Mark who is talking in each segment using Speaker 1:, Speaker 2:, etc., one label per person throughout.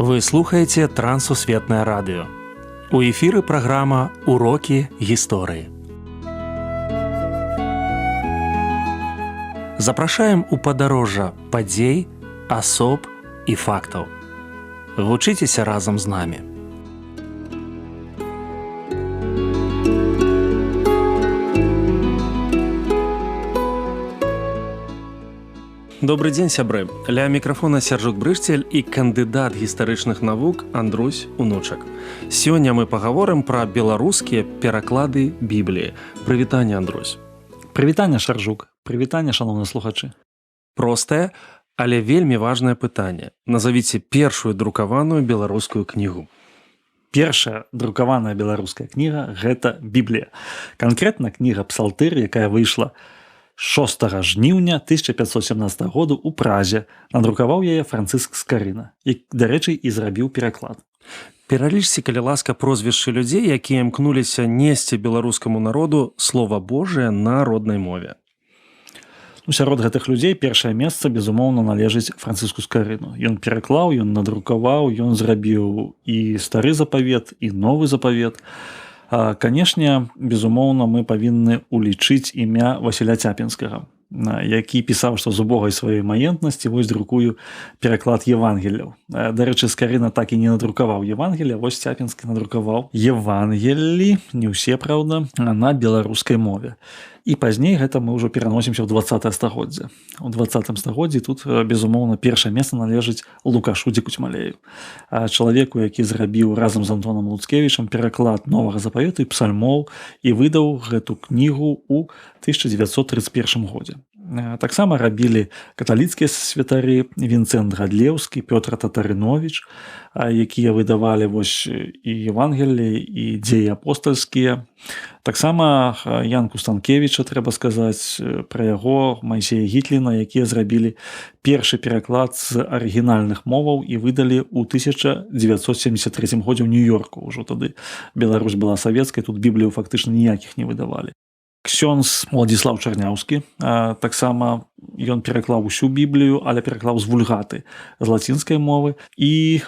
Speaker 1: Вы слухаеце Трансусветнае радыё. У эфіры праграма «Урокі гісторыі». Запрашаем у падарожжа падзей, асоб і фактаў. Вучыцеся разам з намі. Добрый дзень, сябры. Ля мікрафона Сяржук Брышцель і кандыдат гістарычных навук Андрусь Унучак. Сёння мы пагаворым пра беларускія пераклады Бібліі. Прывітанне, Андрусь.
Speaker 2: Прывітанне, Сяржук. Прывітанне, шаноўныя слухачы.
Speaker 1: Простае, але вельмі важнае пытанне. Назавіце першую друкаваную беларускую кнігу.
Speaker 2: Першая друкаваная беларуская кніга – гэта Біблія. Канкрэтна кніга «Псалтыр», якая выйшла 6 жніўня 1517 году ў Празе. Надрукаваў яе Францыск Скарына, які, дарэчы, і зрабіў пераклад.
Speaker 1: Пералічце, калі ласка, прозвішчы людзей, якія імкнуліся несці беларускаму народу слова Божае на роднай мове.
Speaker 2: Сярод гэтых людзей першае месца, безумоўна, належыць Францыску Скарыну. Ён пераклаў, ён надрукаваў, ён зрабіў і стары запавет, і новы запавет. Канешне, безумоўна, мы павінны улічыць імя Васіля Цяпінскага, які пісаў, што з убогай сваёй маентнасці вось друкую пераклад Евангелляў. Дарэчы, Скарына так і не надрукаваў Евангелля, вось Цяпінскі надрукаваў Евангеллі, не ўсе, праўда, на беларускай мове. І пазней гэта мы ўжо пераносімся ў 20 стагоддзе. У 20 стагоддзі тут, безумоўна, першае месца належыць Лукашу Дзікуцьмалею, чалавеку, які зрабіў разам з Антонам Луцкевічам пераклад новага запавету і псальмоў і выдаў гэту кнігу ў 1931 годзе. Таксама рабілі каталіцкія святары Вінцэнт Гадлеўскі, Пётр Татарыновіч, якія выдавалі вось і Евангеллі, і дзеі апостальскія. Таксама Ян Кустанкевіча, трэба сказаць пра яго, Майсея Гітліна, якія зрабілі першы пераклад з арыгінальных моваў і выдалі ў 1973 годзе ў Нью-Йорку. Ужо тады Беларусь была савецкай, тут Біблію фактычна ніякіх не выдавалі. Ксёндз Уладзіслаў Чарняўскі, таксама ён пераклаў усю Біблію, але пераклаў з вульгаты, з лацінскай мовы. І,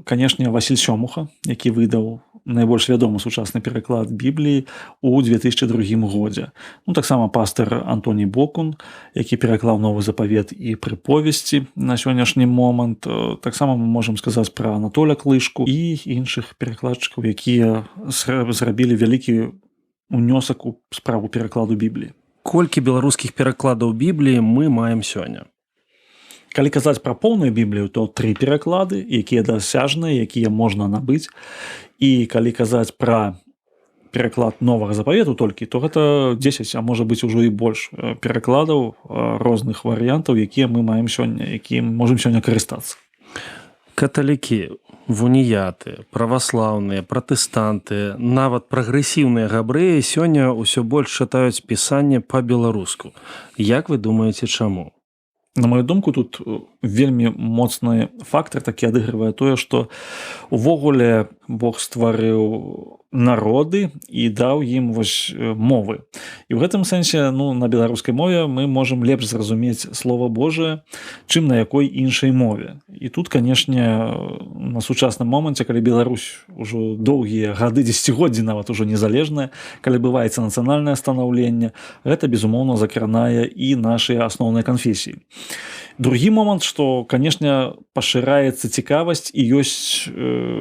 Speaker 2: канешне, Васіль Сёмуха, які выдаў найбольш вядомы сучасны пераклад Бібліі ў 2002 годзе. Таксама пастар Антоній Бокун, які пераклаў новы запавет і прыповесці на сённяшні момант. Таксама мы можам сказаць пра Анатоля Клышку і іншых перакладчыкаў, якія зрабілі вялікі унёсак у справу перакладу Бібліі.
Speaker 1: Колькі беларускіх перакладаў Бібліі мы маем сёння?
Speaker 2: Калі казаць пра поўную Біблію, то 3 пераклады, якія дасяжныя, якія можна набыць. І калі казаць пра пераклад новага запавету толькі, то гэта 10, а можа быць ужо і больш перакладаў розных варыянтаў, якія мы маем сёння, якія можам сёння карыстацца.
Speaker 1: Каталікі, вуніяты, праваслаўныя, пратэстанты, нават прагрэсіўныя габрэі сёння ўсё больш чытаюць пісанне па-беларуску. Як вы думаеце, чаму?
Speaker 2: На маю думку, тут вельмі моцны фактар такі адыгрывае тое, што увогуле Бог стварыў народы і даў ім вось мовы. І ў гэтым сэнсе, на беларускай мове мы можам лепш зразумець Слова Божае, чым на якой іншай мове. І тут, канешне, на сучасным моманце, калі Беларусь ужо доўгія гады, дзесяцігоддзі нават ужо незалежная, калі адбываецца нацыянальнае станаўленне, гэта, безумоўна, закранае і нашыя асноўныя канфесіі. Другі момант, што, канешне, пашыраецца цікавасць і ёсць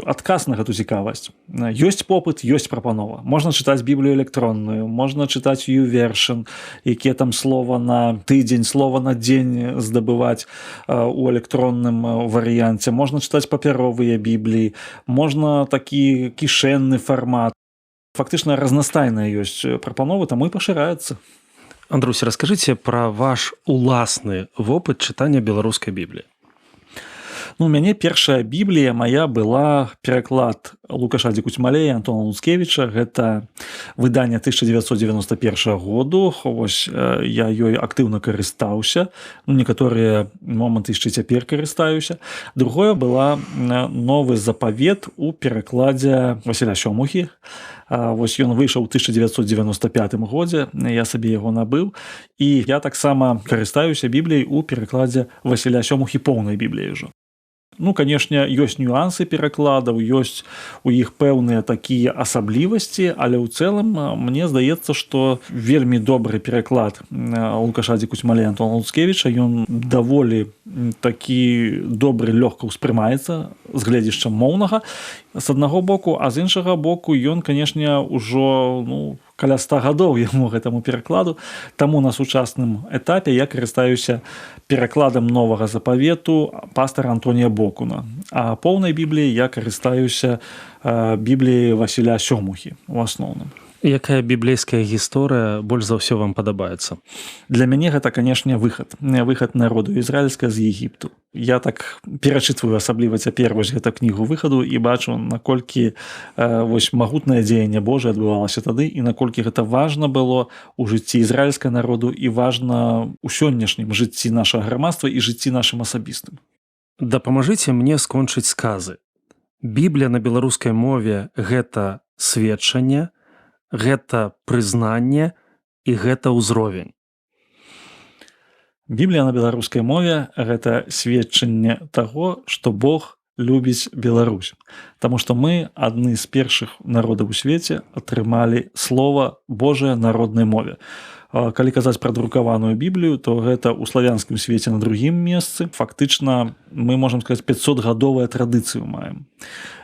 Speaker 2: адказ на гэту цікавасць. Ёсць попыт, ёсць прапанова. Можна чытаць Біблію электронную, можна чытаць YouVersion, якія там слова на тыдзень, слова на дзень здабываць у электронным варыянце. Можна чытаць папяровыя Бібліі, можна такі кішэнны фармат. Фактычна разнастайныя ёсць прапановы, таму і пашыраецца.
Speaker 1: Андрусь, раскажыце пра ваш уласны вопыт чытання беларускай Бібліі.
Speaker 2: У мяне першая Біблія мая была пераклад Лукаша Дзікуцьмалея, Антона Луцкевіча. Гэта выданне 1991 году. Вось я ёй актыўна карыстаўся. Некаторыя моманты яшчэ цяпер карыстаюся. Другое была новы запавет у перакладзе Васіля Сёмухі. Вось ён выйшаў у 1995 годзе, я сабе яго набыў, і я таксама карыстаюся Бібліяй у перакладзе Васіля Сёмухі, поўнай Бібліяй ужо. Ну, канешне, ёсць нюансы перакладаў, ёсць у іх пэўныя такія асаблівасці, але ў цэлым мне здаецца, што вельмі добры пераклад Лукаша Дзікусьмалі і Антона Луцкевіча, ён даволі такі добры, лёгка ўспрымаецца з гледзяшча моўнага з аднаго боку, а з іншага боку ён, канешне, ужо каля 100 гадоў яму гэтаму перакладу, таму на сучасным этапе я карыстаюся перакладам новага запавету пастара Антонія Бокуна. А поўнай бібліяй я карыстаюся бібліяй Васіля Сёмухі у асноўным.
Speaker 1: Якая біблейская гісторыя больш за ўсё вам падабаецца?
Speaker 2: Для мяне гэта, канешне, выхад народу ізраільска з Егіпту. Я так перачытваю асабліва цяпер вось гэту кнігу выхаду і бачу, наколькі вось магутнае дзеянне Божае адбывалася тады і наколькі гэта важна было ў жыцці ізраільскага народу і важна ў сённяшнім жыцці нашага грамадства і жыцці нашым асабістым.
Speaker 1: Дапамажыце мне скончыць сказы. Біблія на беларускай мове гэта сведчанне, гэта прызнанне і гэта ўзровень.
Speaker 2: Біблія на беларускай мове гэта сведчанне таго, што Бог любіць Беларусь. Таму што мы адны з першых народаў у свеце атрымалі слова Божае на роднай мове. Калі казаць пра друкаваную Біблію, то гэта ў славянскім свеце на другім месцы. Фактычна, мы можам сказаць, 500-гадовая традыцыю маем.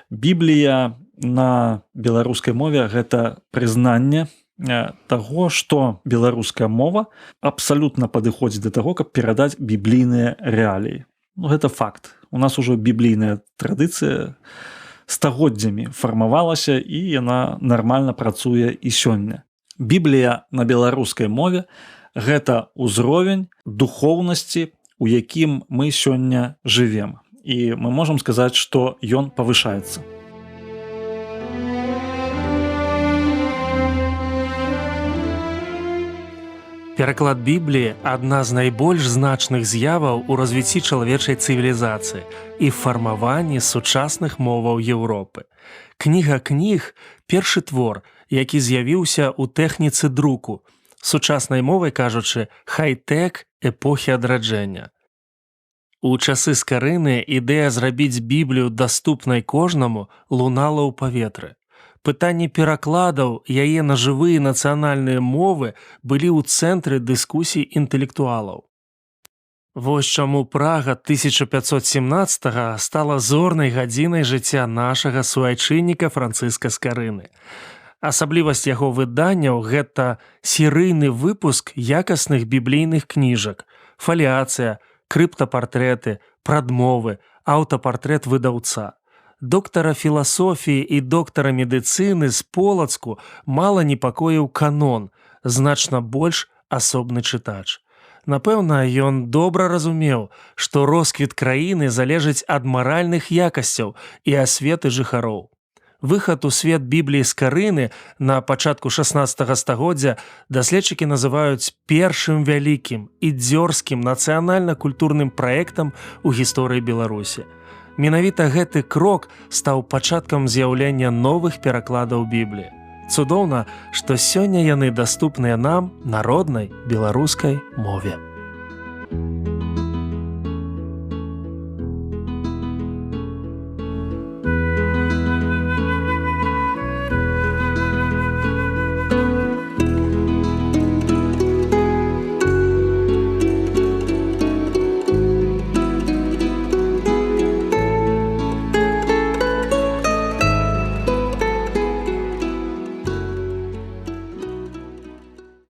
Speaker 2: Біблія на беларускай мове гэта прызнанне таго, што беларуская мова абсалютна падыходзіць да таго, каб перадаць біблійныя рэаліі. Гэта факт. У нас ужо біблійная традыцыя стагоддзямі фармавалася і яна нармальна працуе і сёння. Біблія на беларускай мове гэта ўзровень духоўнасці, у якім мы сёння жывем. І мы можам сказаць, што ён павышаецца.
Speaker 1: Пераклад Бібліі – адна з найбольш значных з'яваў у развіцці чалавечай цывілізацыі і фармаванні сучасных моваў Еўропы. Кніга кніг – першы твор, які з'явіўся ў тэхніцы друку, сучаснай мовай кажучы, хай-тэк эпохі адраджэння. У часы скарыны ідэя зрабіць Біблію даступнай кожнаму лунала ў паветры. Пытанні перакладаў яе на жывыя нацыянальныя мовы былі ў цэнтры дыскусій інтэлектуалаў. Вось чаму Прага 1517 стала зорнай гадзінай жыцця нашага суайчынніка Францыска Скарыны. Асаблівасць яго выданняў – гэта серыйны выпуск якасных біблійных кніжак, фаліяцыя, крыптапартрэты, прадмовы, аўтапартрэт выдаўца. Доктара філасофіі і доктара медыцыны з Полацку мала непакоіў канон, значна больш асобны чытач. Напэўна, ён добра разумеў, што росквіт краіны залежыць ад маральных якасцяў і асветы жыхароў. Выхад у свет Бібліі Скарыны на пачатку 16 стагоддзя даследчыкі называюць першым вялікім і дзёрзкім нацыянальна-культурным праектам у гісторыі Беларусі. Менавіта гэты крок стаў пачаткам з'яўлення новых перакладаў Бібліі. Цудоўна, што сёння яны даступныя нам на роднай беларускай мове.